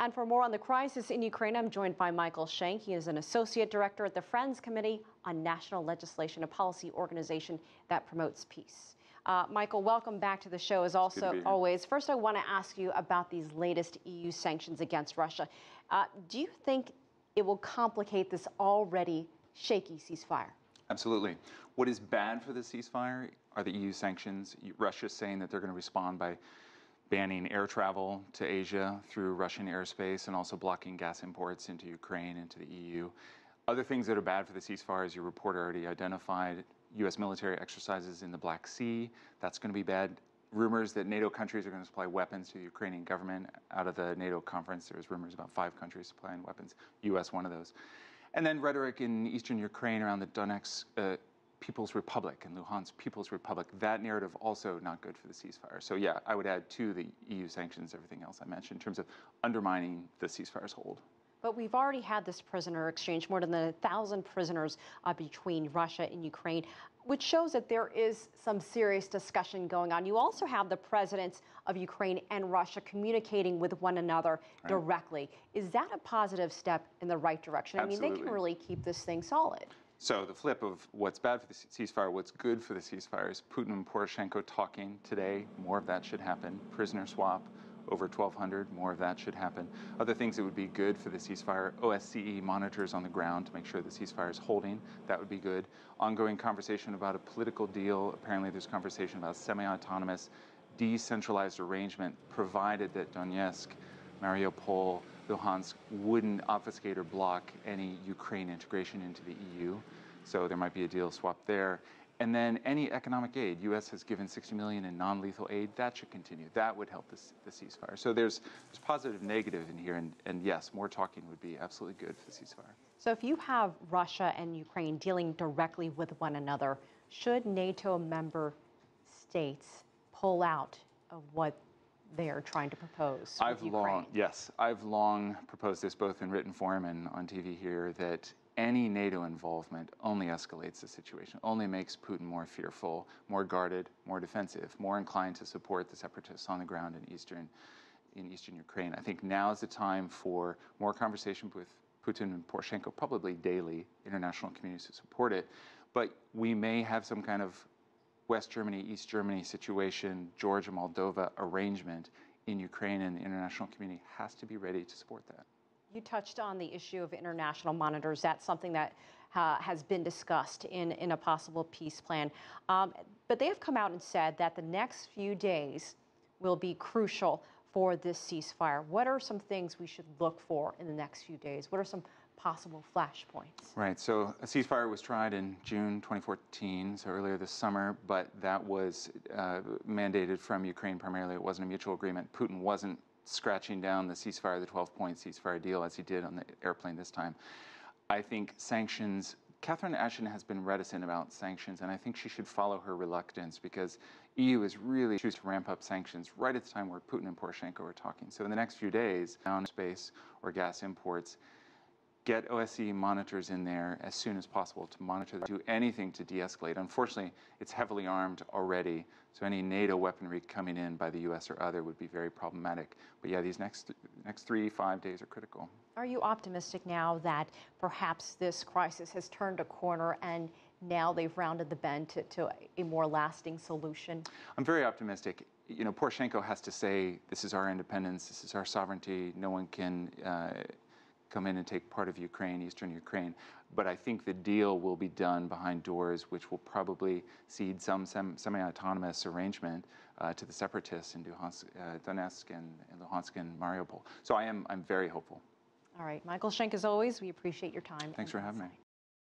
And for more on the crisis in Ukraine, I'm joined by Michael Shank. He is an associate director at the Friends Committee on National Legislation, a policy organization that promotes peace. Michael, welcome back to the show as always. First, I want to ask you about these latest EU sanctions against Russia. Do you think it will complicate this already shaky ceasefire? Absolutely. What is bad for the ceasefire are the EU sanctions. Russia's saying that they're going to respond by banning air travel to Asia through Russian airspace and also blocking gas imports into Ukraine, into the EU. Other things that are bad for the ceasefire, as your reporter already identified, U.S. military exercises in the Black Sea. That's going to be bad. Rumors that NATO countries are going to supply weapons to the Ukrainian government. Out of the NATO conference, there was rumors about 5 countries supplying weapons, U.S. one of those. And then rhetoric in eastern Ukraine around the Donetsk People's Republic and Luhansk People's Republic. That narrative also not good for the ceasefire. So yeah, I would add to the EU sanctions everything else I mentioned in terms of undermining the ceasefire's hold. But we've already had this prisoner exchange, more than 1,000 prisoners between Russia and Ukraine, which shows that there is some serious discussion going on. You also have the presidents of Ukraine and Russia communicating with one another directly. Is that a positive step in the right direction? Absolutely. I mean, they can really keep this thing solid. So the flip of what's bad for the ceasefire, what's good for the ceasefire is Putin and Poroshenko talking today. More of that should happen. Prisoner swap. Over 1,200, more of that should happen. Other things that would be good for the ceasefire, OSCE monitors on the ground to make sure the ceasefire is holding. That would be good. Ongoing conversation about a political deal. Apparently there's conversation about semi-autonomous, decentralized arrangement, provided that Donetsk, Mariupol, Luhansk wouldn't obfuscate or block any Ukraine integration into the EU. So there might be a deal swap there. And then any economic aid. U.S. has given $60 million in non-lethal aid. That should continue. That would help the ceasefire. So there's positive, negative in here. And yes, more talking would be absolutely good for the ceasefire. So if you have Russia and Ukraine dealing directly with one another, should NATO member states pull out of what they are trying to propose with Ukraine? I've long proposed this both in written form and on TV here, that any NATO involvement only escalates the situation, only makes Putin more fearful, more guarded, more defensive, more inclined to support the separatists on the ground in eastern Ukraine. I think now is the time for more conversation with Putin and Poroshenko, probably daily, international communities to support it. But we may have some kind of West Germany, East Germany situation, Georgia, Moldova arrangement in Ukraine, and the international community has to be ready to support that. You touched on the issue of international monitors. That's something that has been discussed in a possible peace plan. But they have come out and said that the next few days will be crucial for this ceasefire. What are some things we should look for in the next few days? What are some possible flashpoints? Right, so a ceasefire was tried in June 2014, so earlier this summer, but that was mandated from Ukraine primarily. It wasn't a mutual agreement. Putin wasn't scratching down the ceasefire, the 12-point ceasefire deal, as he did on the airplane this time. I think sanctions, Catherine Ashton has been reticent about sanctions, and I think she should follow her reluctance, because EU is really choosing to ramp up sanctions right at the time where Putin and Poroshenko are talking. So in the next few days, down space or gas imports, get OSCE monitors in there as soon as possible to monitor, do anything to de-escalate. Unfortunately, it's heavily armed already, so any NATO weaponry coming in by the U.S. or other would be very problematic. But yeah, these next 3-5 days are critical. Are you optimistic now that perhaps this crisis has turned a corner and now they've rounded the bend to a more lasting solution? I'm very optimistic. You know, Poroshenko has to say, this is our independence, this is our sovereignty, no one can come in and take part of Ukraine, eastern Ukraine. But I think the deal will be done behind doors, which will probably cede some semi-autonomous arrangement to the separatists in Donetsk and Luhansk and Mariupol. So I'm very hopeful. All right, Michael Shank, as always, we appreciate your time. Thanks for having me.